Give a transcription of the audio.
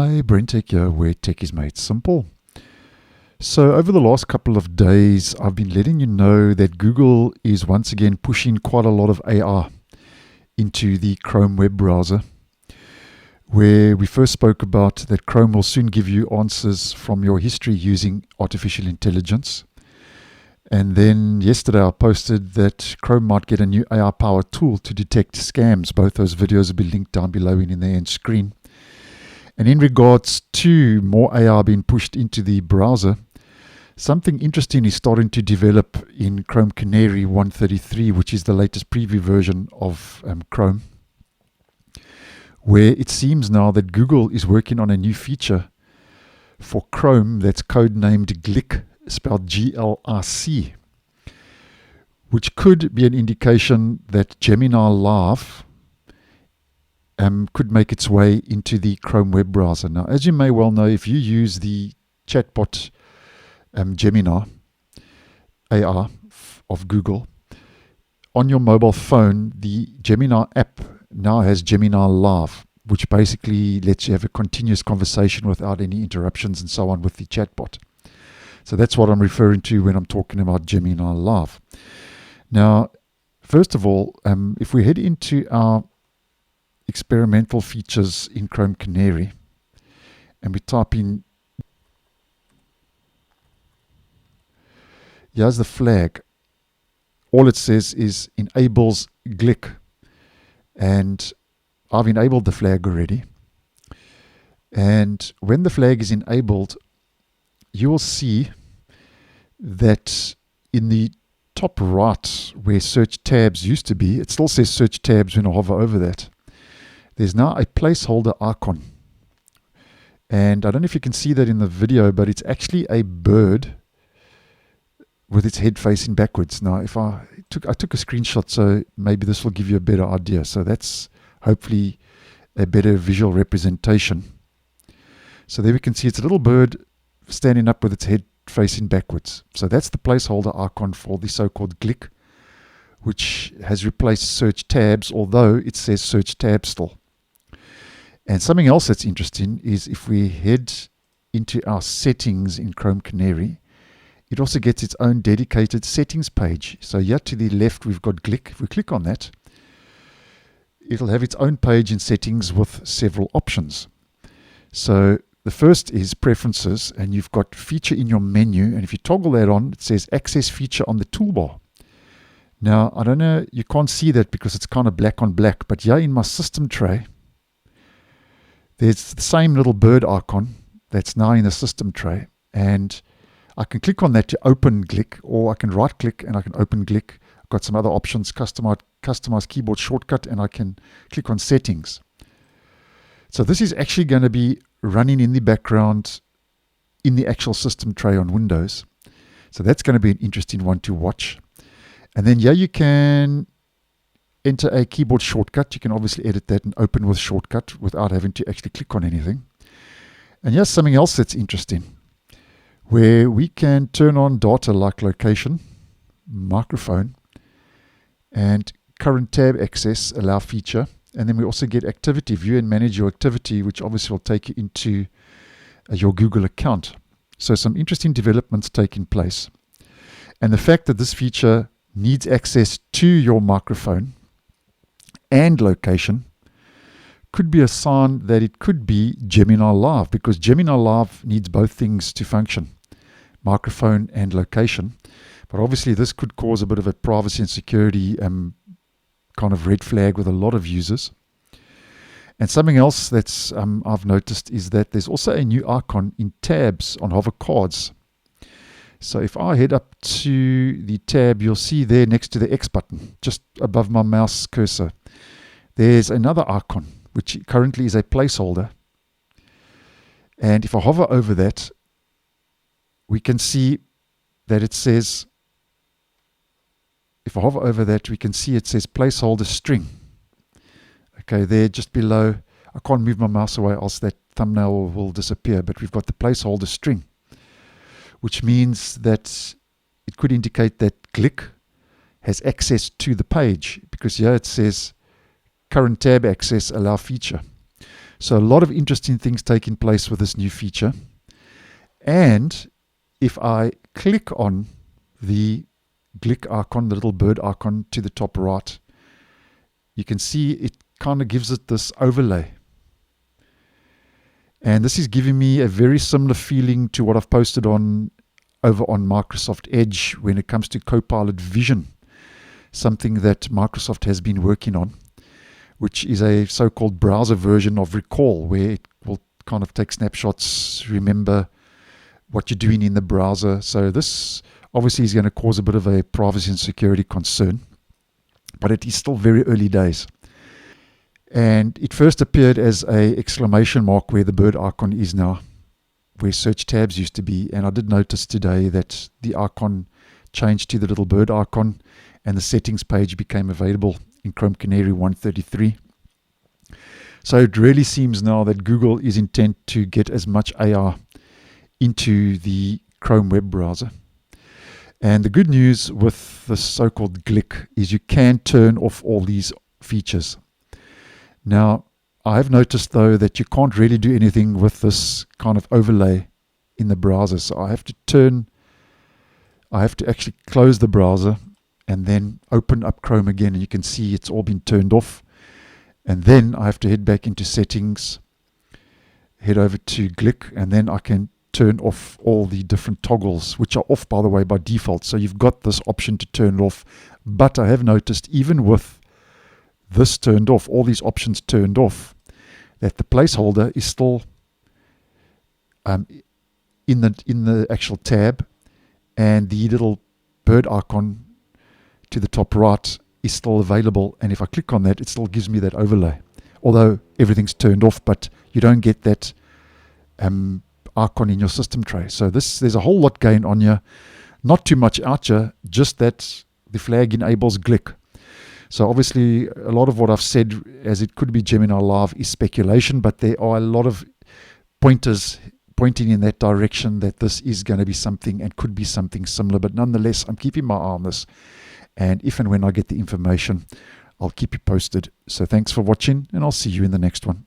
Hi, BrenTech here, where tech is made simple. So over the last couple of days, I've been letting you know that Google is once again pushing quite a lot of AI into the Chrome web browser, where we first spoke about that Chrome will soon give you answers from your history using artificial intelligence. And then yesterday I posted that Chrome might get a new AI-powered tool to detect scams. Both those videos will be linked down below and in the end screen. And in regards to more AI being pushed into the browser, something interesting is starting to develop in Chrome Canary 133, which is the latest preview version of Chrome, where it seems now that Google is working on a new feature for Chrome that's codenamed Glic, spelled G-L-I-C, which could be an indication that Gemini Live could make its way into the Chrome web browser. Now, as you may well know, if you use the chatbot Gemini AI of Google on your mobile phone, the Gemini app now has Gemini Live, which basically lets you have a continuous conversation without any interruptions and so on with the chatbot. So that's what I'm referring to when I'm talking about Gemini Live. Now, first of all, if we head into our experimental features in Chrome Canary and we type in, here's the flag. All it says is enables Glic, and I've enabled the flag already. And when the flag is enabled, you will see that in the top right where search tabs used to be, it still says search tabs when I hover over that. There's now a placeholder icon. And I don't know if you can see that in the video, but it's actually a bird with its head facing backwards. Now, if I took a screenshot, so maybe this will give you a better idea. So that's hopefully a better visual representation. So there we can see it's a little bird standing up with its head facing backwards. So that's the placeholder icon for the so-called Glic, which has replaced search tabs, although it says search tabs still. And something else that's interesting is if we head into our settings in Chrome Canary, it also gets its own dedicated settings page. So here to the left, we've got Glic. If we click on that, it'll have its own page in settings with several options. So the first is preferences, and you've got feature in your menu. And if you toggle that on, it says access feature on the toolbar. Now, I don't know, you can't see that because it's kind of black on black, but here in my system tray, there's the same little bird icon that's now in the system tray. And I can click on that to open Glic, or I can right click and I can open Glic. I've got some other options, customize keyboard shortcut, and I can click on settings. So this is actually going to be running in the background in the actual system tray on Windows. So that's going to be an interesting one to watch. And then here you can enter a keyboard shortcut. You can obviously edit that and open with shortcut without having to actually click on anything. And here's something else that's interesting, where we can turn on data like location, microphone, and current tab access allow feature. And then we also get activity, view and manage your activity, which obviously will take you into your Google account. So some interesting developments taking place. And the fact that this feature needs access to your microphone and location could be a sign that it could be Gemini Live, because Gemini Live needs both things to function, microphone and location. But obviously this could cause a bit of a privacy and security kind of red flag with a lot of users. And something else that's I've noticed is that there's also a new icon in tabs on hover cards. So if I head up to the tab, you'll see there next to the X button, just above my mouse cursor, there's another icon, which currently is a placeholder. And if I hover over that, we can see that it says, if I hover over that, we can see it says placeholder string. Okay, there just below. I can't move my mouse away, else that thumbnail will disappear, but we've got the placeholder string, which means that it could indicate that Glic has access to the page, because here it says current tab access allow feature. So a lot of interesting things taking place with this new feature. And if I click on the Glic icon, the little bird icon to the top right, you can see it kind of gives it this overlay. And this is giving me a very similar feeling to what I've posted on over on Microsoft Edge when it comes to Copilot Vision, something that Microsoft has been working on, which is a so-called browser version of Recall, where it will kind of take snapshots, remember what you're doing in the browser. So this obviously is going to cause a bit of a privacy and security concern, but it is still very early days. And it first appeared as a exclamation mark where the bird icon is now, where search tabs used to be. And I did notice today that the icon changed to the little bird icon, and the settings page became available in Chrome Canary 133. So it really seems now that Google is intent to get as much AI into the Chrome web browser. And the good news with the so-called Glic is you can turn off all these features. Now, I have noticed though that you can't really do anything with this kind of overlay in the browser. So I have to actually close the browser and then open up Chrome again, and you can see it's all been turned off. And then I have to head back into settings, head over to Glic, and then I can turn off all the different toggles, which are off, by the way, by default. So you've got this option to turn it off. But I have noticed, even with this turned off, all these options turned off, that the placeholder is still in the actual tab, and the little bird icon to the top right is still available. And if I click on that, it still gives me that overlay, although everything's turned off, but you don't get that icon in your system tray. So there's a whole lot going on here. Not too much out here, just that the flag enables Glic. So obviously a lot of what I've said, as it could be Gemini Live, is speculation, but there are a lot of pointers pointing in that direction that this is going to be something and could be something similar. But nonetheless, I'm keeping my eye on this, and if and when I get the information, I'll keep you posted. So thanks for watching, and I'll see you in the next one.